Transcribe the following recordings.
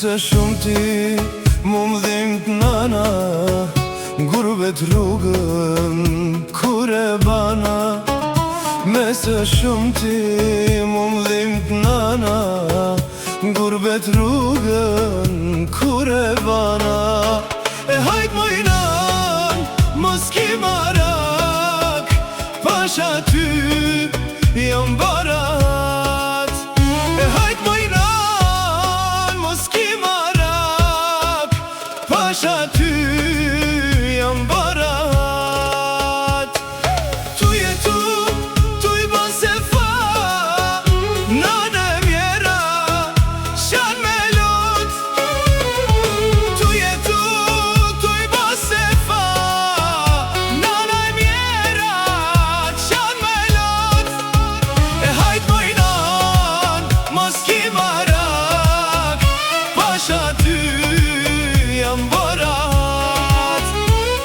se shumë ti mu m'dhim t'nana, gurbet rrugën kur e bana. Me se shumë ti mu m'dhim t'nana, gurbet rrugën kur e bana. E hajt mojnan, mos ki marak, pasha ty jam barat. E hajt mojnan, mos ki marak, pasha ty jam barat. Tu jetu, tu i ban se fa, nane mjera, shan me lot. Tu jetu, tu i ban se fa, nane mjera, shan me lot. E hajt mojnan, mos ki marak, pasha ty jam barat.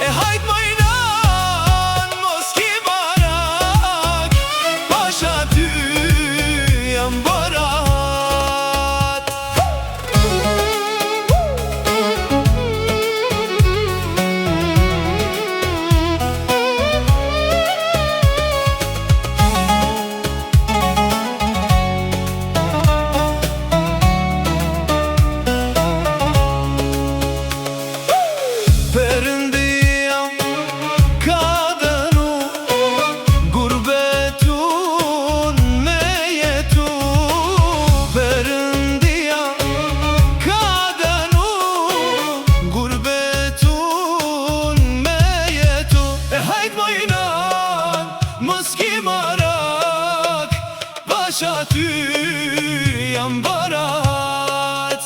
E hajt mojnan, mos ki marak, pasha ty jam barat. Perëndia ka dënu gurbetun me jetu. Perëndia ka dënu gurbetun me jetu. E hajt mojnan, mos ki marak, pasha ty jam barat.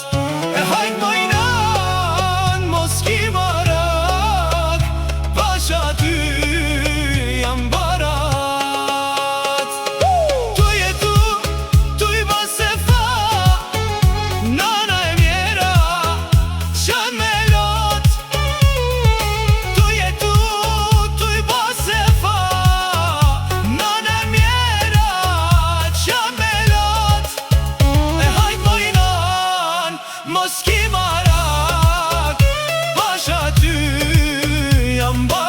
E hajt mojnan, mos ki marak, pasha ty jam barat. Tu jetu, tu i ban se fa, nana e mjera, shan me lot. Tu jetu, tu i ban se fa, nana e mjera, shan me lot. E hajt mojnan, mos ki marak, pasha ty jam barat.